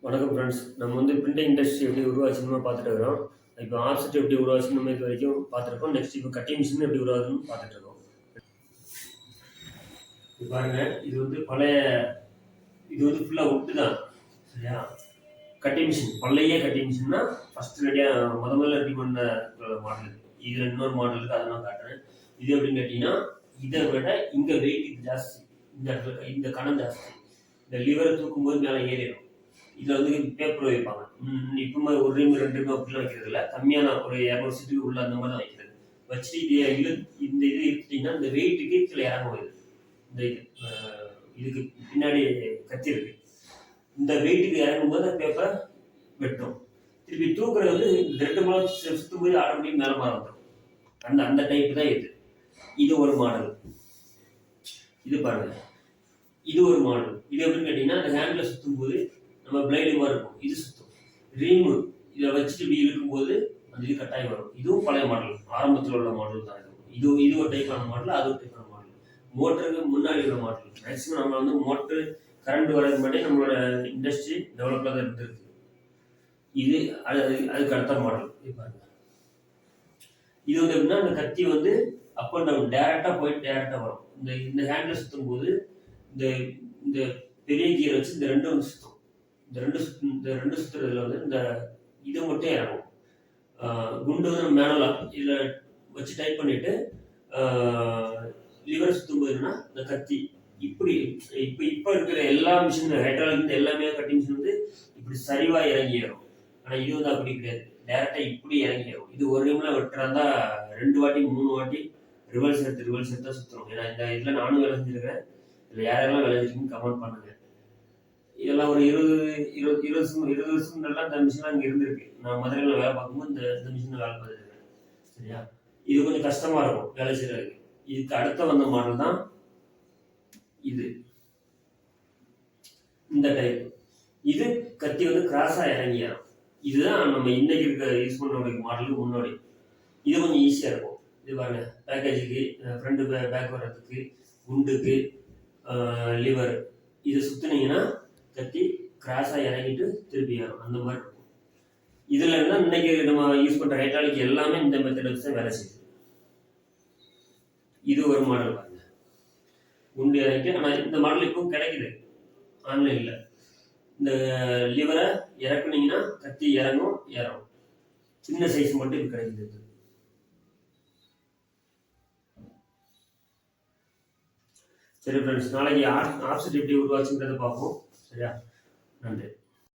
வணக்கம் ஃப்ரெண்ட்ஸ். நம்ம printing industry எப்படி உருவாச்சுன்னு பார்த்துட்டு இருக்கிறோம். இப்போ ஆஃப்செட் எப்படி உருவாச்சுன்னு நம்ம இது வரைக்கும் பார்த்துருக்கோம். நெக்ஸ்ட் இப்போ கட்டிங் மிஷின் எப்படி உருவாகுதுன்னு பார்த்துட்டு இருக்கோம். இது பாருங்க, இது பழைய, இது ஃபுல்லாக உட்டு தான். சரியா? கட்டிங் மிஷின், பழைய கட்டிங் மிஷின்னா ஃபர்ஸ்ட் ரெடியாக முதல்ல ரெடி பண்ண மாடல். இதில் இன்னொரு மாடல் இருக்குது, அதை நான் காட்டுறேன். இது எப்படின்னு கேட்டிங்கன்னா, இதை விட இங்கே வெயிட் ஜாஸ்தி, இந்த இடத்துல இந்த கணம் ஜாஸ்தி. இந்த லிவரை தூக்கும்போது மேலே ஏறிடும். இதில் பேப்பர் வைப்பாங்க. இப்போ ஒரு ரீம் 2 ரீம் அப்படிலாம் வைக்கிறது இல்லை. கம்மியான ஒரு 200 சீட்டுக்கு உள்ள அந்த மாதிரி தான் வைக்கிறது. வச்சுட்டு இந்த இது எடுத்துட்டிங்கன்னா இந்த வெயிட்டுக்கு கீழே இறங்க வருது. இந்த இதுக்கு பின்னாடி கத்தி இருக்கு. இந்த வெயிட்டுக்கு இறங்கும்போது அந்த பேப்பரை வெட்டும். திருப்பி தூக்குறது இந்த 2 மூலம் சுற்றும் போது ஆட்டோமேட்டிக் மேலே மாற வந்துடும். அந்த டைப் தான் இது. இது ஒரு மாடல். இது பாருங்க, இது ஒரு மாடல். இது எப்படின்னு கேட்டீங்கன்னா, அந்த ஹேண்டில் சுற்றும் போது நம்ம பிளைடு மாதிரி இருக்கும், இது சுத்தம். ரீமு இதில் வச்சுட்டு இப்படி இருக்கும்போது அந்த இது கட்டாயம் வரும். இதுவும் பழைய மாடல், ஆரம்பத்தில் உள்ள மாடல் தான். இது ஒரு டைப்பான மாடல், அது ஒரு டைப்பான மாடல். மோட்டருக்கு முன்னாடி உள்ள மாடல். மேக்ஸிமம் நம்ம மோட்டரு கரண்ட் வரதுக்கு முன்னாடி நம்மளோட இண்டஸ்ட்ரி டெவலப்ல தான் இருந்திருக்கு. இது அதுக்கு அடுத்த மாடல். இது பாருங்க, இது எப்படின்னா அந்த கத்தி அப் அண்ட் டவுன் டேரக்டா போயிட்டு டேரக்டா வரும். இந்த ஹேண்டில் சுத்தும் போது இந்த பெரிய கீரை வச்சு இந்த ரெண்டும் சுத்தும். இந்த ரெண்டு சுத்துறதுல இந்த இது மட்டும் இறங்கும். குண்டு மேனுவலா இதில் வச்சு டைப் பண்ணிட்டு லிவர் சுத்தும் போதுன்னா இந்த கத்தி இப்படி இப்போ இருக்கிற எல்லா மிஷின் ஹைட்ராலிக் எல்லாமே கட்டிங் மிஷின் இப்படி சரிவா இறங்கி ஏறும். ஆனால் இது அப்படி கிடையாது, டேரக்டா இப்படி இறங்கி ஏறும். இது ஒரு நிமிடம் வெட்டுறாந்தா 2 வாட்டி 3 வாட்டி ரிவல்ஸ் எடுத்து தான் சுத்துறோம். ஏன்னா இந்த இதில் நானும் வேலை செஞ்சிருக்கேன். இதில் யாரெல்லாம் வேலை செஞ்சிருக்குன்னு கமெண்ட் பண்ணுங்க. இதெல்லாம் ஒரு 20 வருஷம் நல்லா இந்த மிஷின்லாம் இங்கே இருந்திருக்கு. நான் மதுரையில் வேலை பார்க்கும்போது இந்த மிஷினில் வேலை பார்த்துருக்கேன். சரியா? இது கொஞ்சம் கஷ்டமா இருக்கும் வேலை செய்யறதுக்கு. இதுக்கு அடுத்த வந்த மாடல் தான் இது. இந்த டைப் இது கத்தி கிராஸா இறங்கிடும். இதுதான் நம்ம இன்னைக்கு யூஸ் பண்ற மாடலுக்கு முன்னாடி. இது கொஞ்சம் ஈஸியா இருக்கும். இது பாருங்க, பேக்கேஜுக்கு ஃப்ரண்ட் பேக் வர்றதுக்கு, குண்டுக்கு, லிவர் இது சுத்தினீங்கன்னா கத்தி கிராஸா இறங்கிட்டு திருப்பி ஏறும். அந்த மாதிரி இருக்கும். இதுல இருந்தா இன்னைக்கு நம்ம யூஸ் பண்ற ஹைட்ராலிக் எல்லாமே இந்த மெத்தட் வச்சு தான் வேலை செய்யுது. இது ஒரு மாடல் பாருங்க, குண்டு இறக்கி. ஆனால் இந்த மாடல் இப்பவும் கிடைக்குது ஆன்லைன்ல. இந்த லிவரை இறக்குனீங்கன்னா கத்தி இறங்கும், ஏறும். சின்ன சைஸ் மட்டும் இது கிடைக்குது. சரி ஃப்ரெண்ட்ஸ், நாளைக்கு ஆப்செட் எப்படி உருவாச்சுன்றதை பார்ப்போம். சரியா? நன்றி.